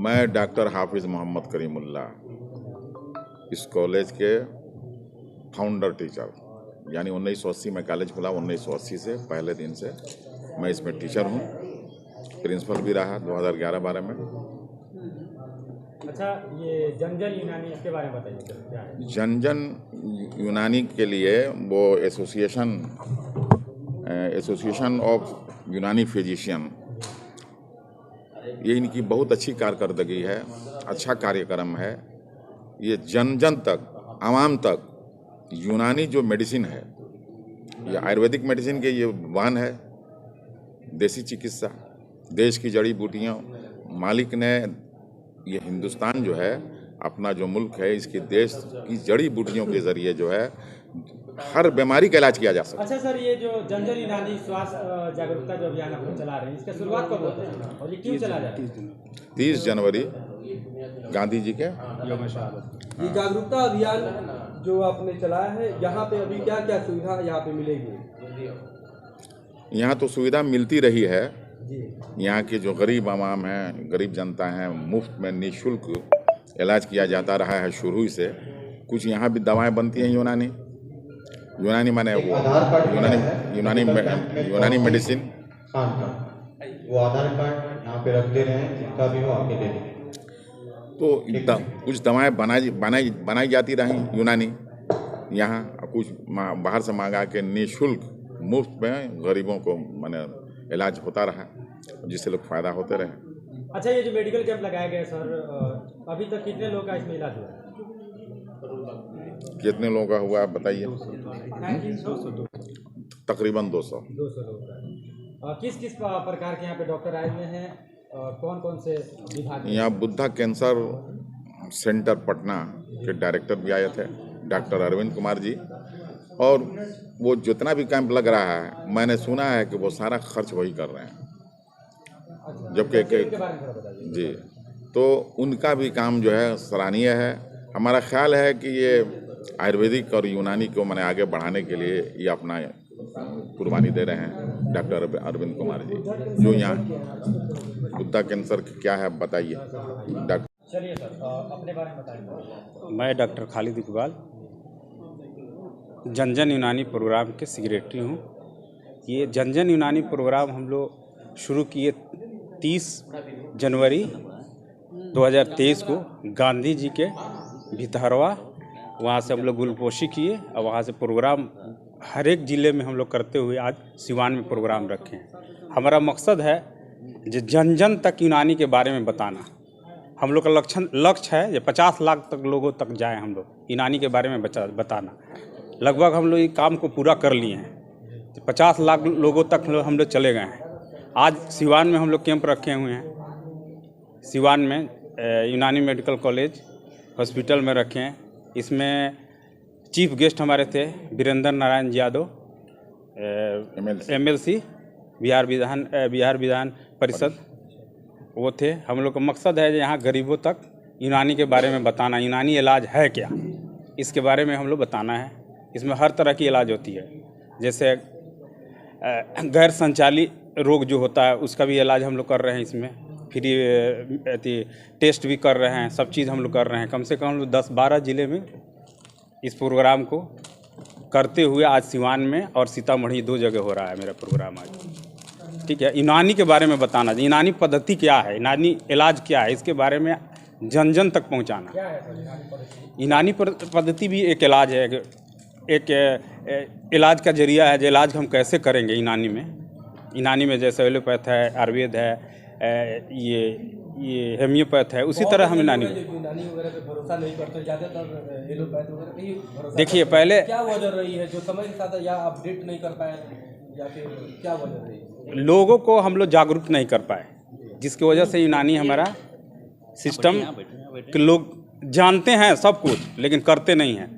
मैं डॉक्टर हाफिज़ मोहम्मद करीमुल्ला इस कॉलेज के फाउंडर टीचर, यानी 1980 में कॉलेज खुला, 1980 से पहले दिन से मैं इसमें टीचर हूँ। प्रिंसिपल भी रहा 2011-12 में। अच्छा, ये जन यूनानी इसके बारे में बताइए क्या है? जन यूनानी के लिए वो एसोसिएशन ऑफ यूनानी फिजिशियन, ये इनकी बहुत अच्छी कारकर्दगी है, अच्छा कार्यक्रम है। ये जन जन तक, आवाम तक यूनानी जो मेडिसिन है, ये आयुर्वेदिक मेडिसिन के ये वाहन है। देसी चिकित्सा, देश की जड़ी बूटियाँ, मालिक ने ये हिंदुस्तान जो है, अपना जो मुल्क है, इसकी देश की जड़ी बूटियों के ज़रिए जो है हर बीमारी का इलाज किया जा सकता है। अच्छा सर, ये जो जन यूनानी स्वास्थ्य जागरूकता जो अभियान आप लोग चला रहे हैं, इसका शुरुआत कब होता है और ये क्यों चला जा रहा है? 30 जनवरी गांधी जी के ये जागरूकता अभियान जो आपने चलाया है, यहाँ पे अभी क्या क्या सुविधा यहाँ पे मिलेगी? यहाँ तो सुविधा मिलती रही है। यहाँ के जो गरीब आवाम हैं, गरीब जनता हैं, मुफ्त में निःशुल्क इलाज किया जाता रहा है शुरू से। कुछ यहाँ भी दवाएं बनती हैं यूनानी माने वो यूनानी मेडिसिन। वो आधार कार्ड यहाँ पे रखते रहे, जिनका भी हो आके ले लें। तो कुछ दवाएं बनाई जाती रही यूनानी यहाँ, कुछ बाहर से मंगा के निःशुल्क मुफ्त में गरीबों को माने इलाज होता रहा, जिससे लोग फायदा होते रहे। अच्छा, ये जो मेडिकल कैंप लगाया गया सर, अभी तक कितने लोगों का इसमें इलाज हुआ? कितने लोगों का हुआ आप बताइए? तकरीबन 200 लोगों का। किस किस प्रकार के यहाँ पे डॉक्टर आए हुए हैं? कौन कौन से विभाग? यहाँ बुद्धा कैंसर सेंटर पटना के डायरेक्टर भी आए थे, डॉक्टर अरविंद कुमार जी। और वो जितना भी कैंप लग रहा है, मैंने सुना है कि वो सारा खर्च वही कर रहे हैं। जबकि जी, तो उनका भी काम जो है सराहनीय है। हमारा ख्याल है कि ये आयुर्वेदिक और यूनानी को मैंने आगे बढ़ाने के लिए ये अपना कुर्बानी दे रहे हैं डॉक्टर अरविंद कुमार जी, जो यहाँ बुद्धा कैंसर क्या है बताइए डॉक्टर। चलिए सर, अपने बारे में बताइए। मैं डॉक्टर खालिद इकबाल जन यूनानी प्रोग्राम के सेक्रेटरी हूँ। ये जन यूनानी प्रोग्राम हम लोग शुरू किए 30 जनवरी 2023 को गांधी जी के भितहरवा, वहाँ से हम लोग गुलपोशी किए और वहाँ से प्रोग्राम हर एक ज़िले में हम लोग करते हुए आज सिवान में प्रोग्राम रखे हैं। हमारा मकसद है जो जन जन तक यूनानी के बारे में बताना। हम लोग का लक्ष्य है ये 50 लाख तक लोगों तक जाए, हम लोग यूनानी के बारे में बताना। लगभग हम लोग ये काम को पूरा कर लिए हैं, 50 लाख लोगों तक हम लोग चले गए हैं। आज सिवान में हम लोग कैंप रखे हुए हैं। सिवान में यूनानी मेडिकल कॉलेज हॉस्पिटल में रखे हैं। इसमें चीफ गेस्ट हमारे थे वीरेंद्र नारायण यादव, MLC बिहार विधान परिषद, वो थे। हम लोग का मकसद है यहाँ गरीबों तक यूनानी के बारे में बताना। यूनानी इलाज है क्या, इसके बारे में हम लोग बताना है। इसमें हर तरह की इलाज होती है, जैसे गैर संचाली रोग जो होता है उसका भी इलाज हम लोग कर रहे हैं। इसमें फ्री टेस्ट भी कर रहे हैं, सब चीज़ हम लोग कर रहे हैं। कम से कम 10-12 ज़िले में इस प्रोग्राम को करते हुए आज सिवान में और सीतामढ़ी 2 जगह हो रहा है मेरा प्रोग्राम आज। ठीक है, यूनानी के बारे में बताना, यूनानी पद्धति क्या है, यूनानी इलाज क्या है, इसके बारे में जन जन तक पहुंचाना। यूनानी पद्धति भी एक इलाज है, एक इलाज का जरिया है। जो इलाज हम कैसे करेंगे यूनानी में जैसे एलोपैथ है, आयुर्वेद है, ये हेमियोपैथ है, उसी तरह हम यूनानी वगैरह पे भरोसा नहीं करते, ज़्यादातर एलोपैथ वगैरह पे ही भरोसा। देखिए पहले क्या वजह रही है जो समय के साथ या अपडेट नहीं कर पाए, या फिर क्या वजह रही है? लोगों को हम लोग जागरूक नहीं कर पाए, जिसकी वजह से यूनानी हमारा सिस्टम के लोग जानते हैं सब कुछ लेकिन करते नहीं हैं।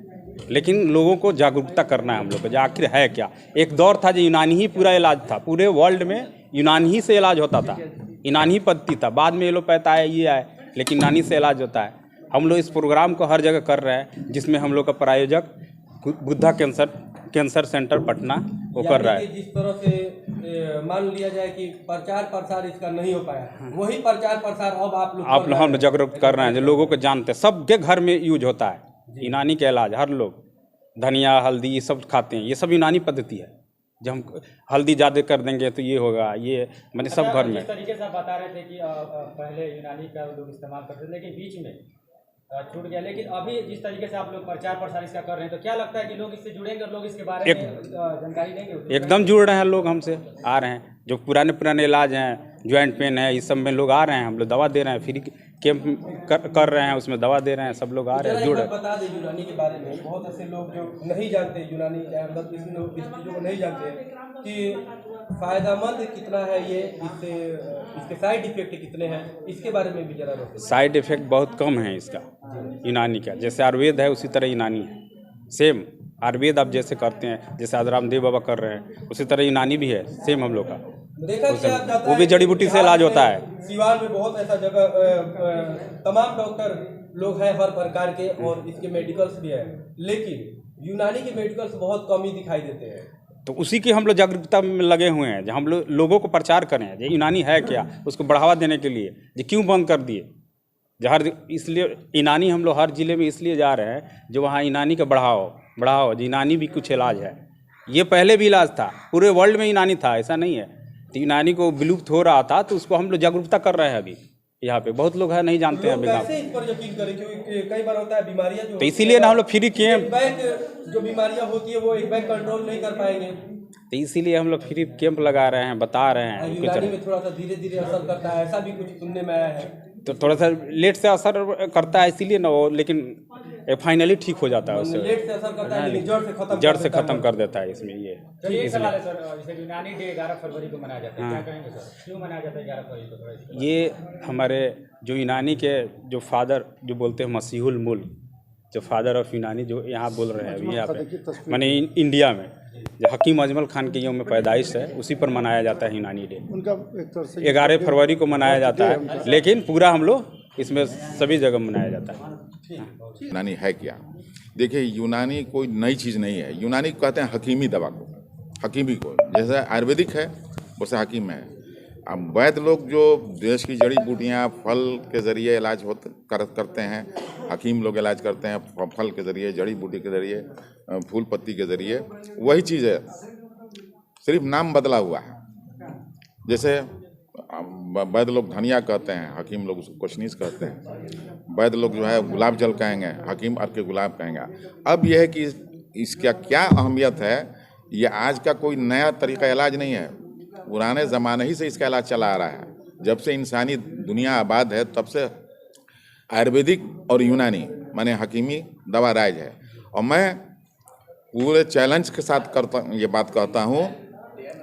लेकिन लोगों को जागरूकता करना है हम लोग को, आखिर है क्या। एक दौर था जो यूनानी ही पूरा इलाज था, पूरे वर्ल्ड में यूनानी ही से इलाज होता था, यूनानी ही पद्धति था। बाद में एलोपैथ आया, ये आए, लेकिन यूनानी से इलाज होता है। हम लोग इस प्रोग्राम को हर जगह कर रहे हैं, जिसमें हम लोग का प्रायोजक बुद्धा कैंसर सेंटर पटना वो कर रहा यानी है। कि जिस तरह से मान लिया जाए कि प्रचार प्रसार इसका नहीं हो पाया, वही प्रचार प्रसार अब आप लोग आप कर रहे हम हैं। जागरूक कर रहे हैं जो लोगों को जानते हैं, सबके घर में यूज होता है यूनानी का इलाज। हर लोग धनिया हल्दी ये सब खाते हैं, ये सब यूनानी पद्धति है। जब हम हल्दी ज़्यादा कर देंगे तो ये होगा, ये मैंने सब घर में। जिस तरीके से आप बता रहे थे कि पहले यूनानी का लोग इस्तेमाल करते थे, लेकिन बीच में छूट गया, लेकिन अभी जिस तरीके से आप लोग प्रचार प्रसार इसका कर रहे हैं, तो क्या लगता है कि लोग इससे जुड़ेंगे और लोग इसके बारे में जानकारी देंगे? एकदम जुड़ रहे हैं लोग, हमसे आ रहे हैं। जो पुराने इलाज हैं, जॉइंट पेन है, इस सब में लोग आ रहे हैं, हम लोग दवा दे रहे हैं, फ्री कैंप कर रहे हैं, उसमें दवा दे रहे हैं, सब लोग आ रहे हैं, जुड़ रहे हैं। बता दें यूनानी के बारे में, बहुत ऐसे लोग जो नहीं जानते यूनानी मतलब इस चीज़ों को नहीं जानते कि फायदेमंद कितना है ये, इसके साइड इफेक्ट कितने हैं, इसके बारे में भी जरा बताइए। साइड इफेक्ट बहुत कम है इसका यूनानी का। जैसे आयुर्वेद है उसी तरह यूनानी है, सेम आयुर्वेद आप जैसे करते हैं, जैसे आज रामदेव बाबा कर रहे हैं, उसी तरह यूनानी भी है, सेम हम लोग का। देखा किया जाता वो भी है जड़ी बूटी से इलाज होता है। सिवान में बहुत ऐसा जगह तमाम डॉक्टर लोग हैं हर प्रकार के, और इसके मेडिकल्स भी है, लेकिन यूनानी के मेडिकल्स बहुत कम ही दिखाई देते हैं। तो उसी की हम लोग जागरूकता में लगे हुए हैं, जो हम लोग लोगों को प्रचार करें ये यूनानी है क्या, उसको बढ़ावा देने के लिए। ये क्यों बंद कर दिए हर, इसलिए यूनानी हम लोग हर जिले में इसलिए जा रहे हैं जो वहाँ यूनानी का बढ़ाओ। यूनानी भी कुछ इलाज है, ये पहले भी इलाज था, पूरे वर्ल्ड में यूनानी था, ऐसा नहीं है। तो यूनानी को विलुप्त हो रहा था, तो उसको हम लोग जागरूकता कर रहे हैं। अभी यहाँ पे बहुत लोग हैं नहीं जानते हैं लोग अभी गाँव। कैसे इस पर यकीन करें, क्योंकि कई बार होता है बीमारियां जो तो इसीलिए ना हम लोग फ्री कैंप, एक बैग जो बीमारियां होती है वो एक बैग कंट्रोल नहीं कर पाएंगे, तो इसीलिए हम लोग फ्री कैंप लगा रहे हैं, बता रहे हैं कुछ। यूनानी में थोड़ा सा धीरे धीरे असर करता है, ऐसा भी कुछ सुनने में आया है। तो थोड़ा सा लेट से असर करता है इसीलिए ना वो, लेकिन फाइनली ठीक हो जाता है उससे, लेट से असर करता है लेकिन जड़ से खत्म कर देता है इसमें ये। चलिए, एक सवाल है सर, जैसे यूनानी डे 11 फरवरी को मनाया जाता है, क्या कहेंगे सर, क्यों मनाया जाता है 11 फरवरी को? थोड़ा इसके ये हमारे जो यूनानी के जो फादर जो बोलते हैं मसीहुल मुल्क, जो फादर ऑफ यूनानी जो यहाँ बोल रहे हैं अभी यहाँ पे माने इंडिया में, जो हकीम अजमल खान की यौम पैदाइश है, उसी पर मनाया जाता है यूनानी डे। उनका एक तरह से 11 फरवरी को मनाया जाता है, लेकिन पूरा हम लोग इसमें सभी जगह मनाया जाता है। यूनानी है क्या? देखिए, यूनानी कोई नई चीज़ नहीं है। यूनानी को कहते हैं हकीमी दवा को, हकीमी को, जैसे आयुर्वेदिक है वैसे हकीम है। अब वैद्य लोग जो देश की जड़ी बूटियाँ फल के ज़रिए इलाज करते हैं, हकीम लोग इलाज करते हैं फल के ज़रिए, जड़ी बूटी के ज़रिए, फूल पत्ती के ज़रिए, वही चीज़ है, सिर्फ नाम बदला हुआ है। जैसे वैद्य लोग धनिया कहते हैं, हकीम लोग उसको कुशनीस कहते हैं। वैद्य लोग जो है गुलाब जल कहेंगे, हकीम अर्क गुलाब कहेंगे। अब यह है कि इसका क्या अहमियत है, ये आज का कोई नया तरीका इलाज नहीं है, पुराने ज़माने ही से इसका इलाज चला आ रहा है। जब से इंसानी दुनिया आबाद है तब से आयुर्वेदिक और यूनानी माने हकीमी दवा राज है। और मैं पूरे चैलेंज के साथ ये बात कहता हूँ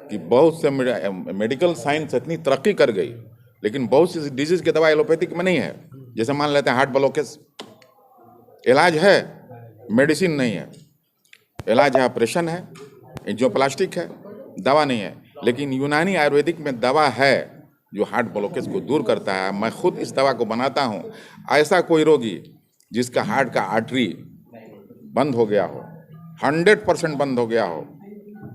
कि बहुत से मेडिकल साइंस इतनी तरक्की कर गई, लेकिन बहुत सी डिजीज़ की दवा एलोपैथिक में नहीं है। जैसे मान लेते हैं हार्ट ब्लॉकेज, इलाज है, मेडिसिन नहीं है। इलाज है, ऑपरेशन है, एंजियोप्लास्टिक है, दवा नहीं है। लेकिन यूनानी आयुर्वेदिक में दवा है जो हार्ट ब्लॉकेज को दूर करता है। मैं खुद इस दवा को बनाता हूँ। ऐसा कोई रोगी जिसका हार्ट का आर्टरी बंद हो गया हो, 100% बंद हो गया हो,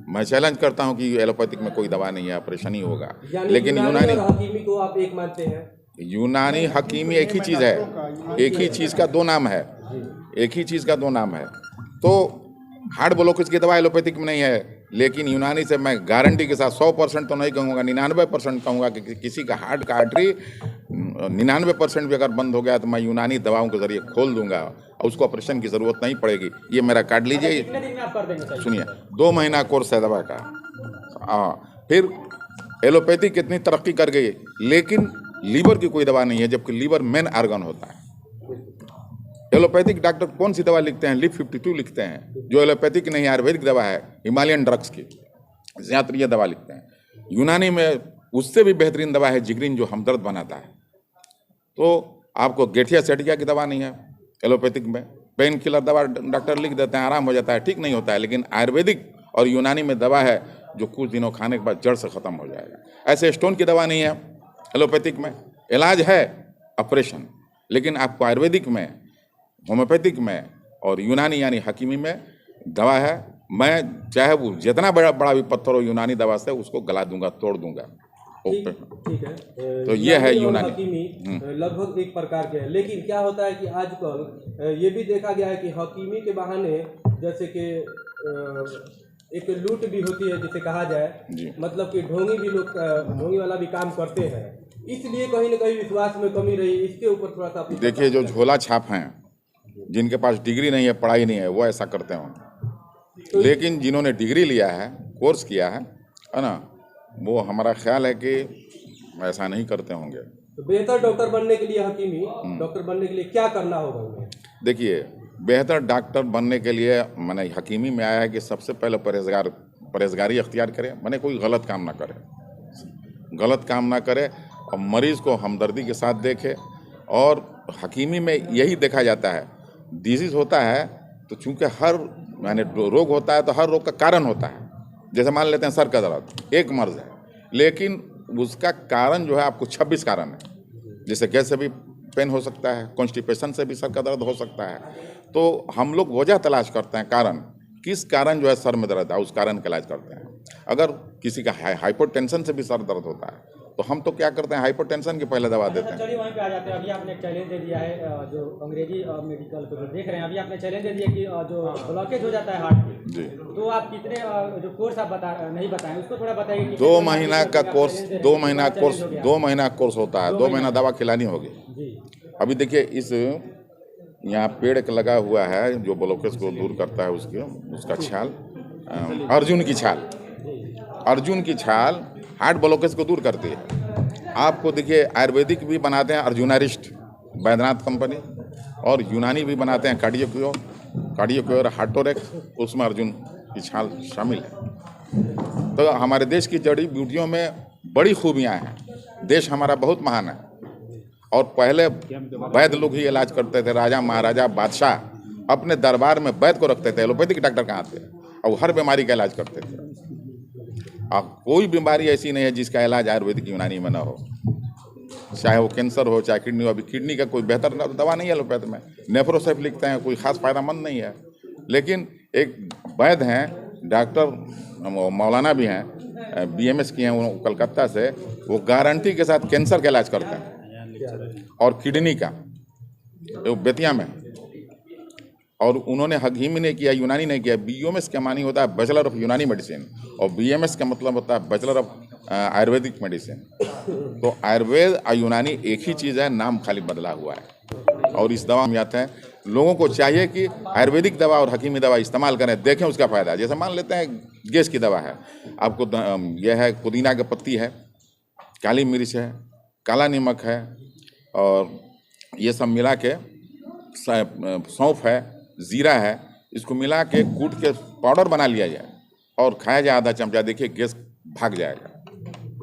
मैं चैलेंज करता हूं कि एलोपैथिक में कोई दवा नहीं है, ऑपरेशन ही होगा। लेकिन यूनानी और हकीमी को आप एक मानते हैं? यूनानी हकीमी एक ही चीज़ है, एक ही चीज़ का दो नाम है, एक ही चीज़ का दो नाम है। तो हार्ट ब्लॉकेज की दवा एलोपैथिक में नहीं है, लेकिन यूनानी से मैं गारंटी के साथ 100% तो नहीं कहूँगा, 99% कहूँगा कि किसी का हार्ट का आर्टरी 99% भी अगर बंद हो गया तो मैं यूनानी दवाओं के जरिए खोल दूंगा और उसको ऑपरेशन की ज़रूरत नहीं पड़ेगी। ये मेरा कार्ड लीजिए, कितने दिन में आप कर देंगे सर? सुनिए, 2 महीना कोर्स है दवा का। फिर एलोपैथी कितनी तरक्की कर गई, लेकिन लीवर की कोई दवा नहीं है, जबकि लीवर मेन आर्गन होता है। एलोपैथिक डॉक्टर कौन सी दवा लिखते हैं? लिप 52 लिखते हैं, जो एलोपैथिक नहीं आयुर्वेदिक दवा है, हिमालयन ड्रग्स की ज़्यादातर ये दवा लिखते हैं। यूनानी में उससे भी बेहतरीन दवा है जिगरिन, जो हमदर्द बनाता है। तो आपको गेठिया सेठिया की दवा नहीं है एलोपैथिक में, पेन किलर दवा डॉक्टर लिख देते हैं, आराम हो जाता है, ठीक नहीं होता है। लेकिन आयुर्वेदिक और यूनानी में दवा है जो कुछ दिनों खाने के बाद जड़ से ख़त्म हो जाएगा। ऐसे स्टोन की दवा नहीं है एलोपैथिक में। इलाज है ऑपरेशन, लेकिन आपको आयुर्वेदिक में, होम्योपैथिक में और यूनानी यानी हकीमी में दवा है मैं चाहे वो जितना बड़ा बड़ा भी पत्थर हो यूनानी दवा से उसको गला दूंगा, तोड़ दूंगा। ठीक है। तो ये है यूनानी और यूनानी। हकीमी लगभग एक प्रकार के हैं, लेकिन क्या होता है कि आजकल ये भी देखा गया है कि हकीमी के बहाने जैसे कि एक लूट भी होती है जिसे कहा जी। जाए, मतलब कि ढोंगी भी लोग ढोंगी वाला भी काम करते हैं, इसलिए कहीं ना कहीं विश्वास में कमी रही। इसके ऊपर थोड़ा सा अपनी देखिए, जो झोला छाप हैं, जिनके पास डिग्री नहीं है, पढ़ाई नहीं है, वो ऐसा करते होंगे, लेकिन जिन्होंने डिग्री लिया है, कोर्स किया है ना, वो हमारा ख्याल है कि ऐसा नहीं करते होंगे। तो बेहतर डॉक्टर बनने के लिए हकीमी डॉक्टर बनने के लिए क्या करना होगा उन्हें? देखिए, बेहतर डॉक्टर बनने के लिए मैंने हकीमी में आया है कि सबसे पहले परहेजगारी अख्तियार करे, मैंने कोई गलत काम ना करे और मरीज़ को हमदर्दी के साथ देखे। और हकीमी में यही देखा जाता है, डिजीज़ होता है तो चूँकि हर यानी रोग होता है तो हर रोग का कारण होता है। जैसे मान लेते हैं सर का दर्द, एक मर्ज है, लेकिन उसका कारण जो है आपको 26 कारण है। जैसे गैस से भी पेन हो सकता है, कॉन्स्टिपेशन से भी सर का दर्द हो सकता है। तो हम लोग वजह तलाश करते हैं, कारण किस कारण जो है सर में दर्द है, उस कारण का इलाज करते हैं। अगर किसी का हाइपरटेंशन से भी सर दर्द होता है तो हम तो क्या करते हैं, हाइपरटेंशन की पहले दवा देते हैं। चलिए वहीं पे आ जाते हैं। अभी आपने एक चैलेंज दे दिया है, जो अंग्रेजी मेडिकल को जो देख रहे हैं, अभी आपने चैलेंज दे दिया कि जो ब्लॉकेज हो जाता है हार्ट में, जी, तो आप कितने जो कोर्स आप नहीं बताएं, उसको थोड़ा बताइए कि 2 महीना का कोर्स, 2 महीना कोर्स, चैलेंज हो गया। 2 महीना कोर्स होता है, 2 महीना दवा खिलानी होगी। जी अभी देखिए, इस यहाँ पेड़ का लगा हुआ है जो ब्लॉकेज को दूर करता है, उसका छाल, अर्जुन की छाल हार्ट ब्लॉकेज को दूर करती है। आपको देखिए, आयुर्वेदिक भी बनाते हैं अर्जुनारिस्ट, बैद्यनाथ कंपनी, और यूनानी भी बनाते हैं कार्डियोक्योर हार्टोरेक्स, उसमें अर्जुन की छाल शामिल है। तो हमारे देश की जड़ी बूटियों में बड़ी खूबियाँ हैं। देश हमारा बहुत महान है, और पहले वैद्य लोग ही इलाज करते थे। राजा महाराजा बादशाह अपने दरबार में वैद्य को रखते थे, एलोपैथिक डॉक्टर कहाँ थे, और हर बीमारी का इलाज करते थे। कोई बीमारी ऐसी नहीं है जिसका इलाज आयुर्वेदिक यूनानी में ना हो, चाहे वो कैंसर हो, चाहे किडनी हो। अभी किडनी का कोई बेहतर दवा नहीं है एलोपैथ में, नेफ्रोसेफ लिखते हैं, कोई खास फायदामंद नहीं है। लेकिन एक वैद्य हैं, डॉक्टर मौलाना भी हैं, BMS किए हैं वो कलकत्ता से, वो गारंटी के साथ कैंसर का इलाज करते हैं, और किडनी का वो बेतिया में। और उन्होंने हकीमी ने किया, यूनानी ने किया। BMS का मानी होता है बैचलर ऑफ यूनानी मेडिसिन, और BMS का मतलब होता है बैचलर ऑफ आयुर्वेदिक मेडिसिन। तो आयुर्वेद और यूनानी एक ही चीज़ है, नाम खाली बदला हुआ है। और इस दवा में आते हैं, लोगों को चाहिए कि आयुर्वेदिक दवा और हकीमी दवा इस्तेमाल करें, देखें उसका फ़ायदा। जैसे मान लेते हैं गैस की दवा है, आपको यह है पुदीना की पत्ती है, काली मिर्च है, काला नमक है, और ये सब मिला के, सौंफ है, ज़ीरा है, इसको मिला के कूट के पाउडर बना लिया जाए और खाया जाए आधा चमचा, देखिए गैस भाग जाएगा।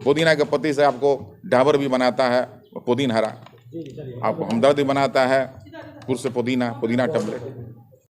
पुदीना के पत्ती से आपको डाबर भी बनाता है, पुदीन हरा, आपको हमदर्द भी बनाता है, पुर से पुदीना टैबलेट।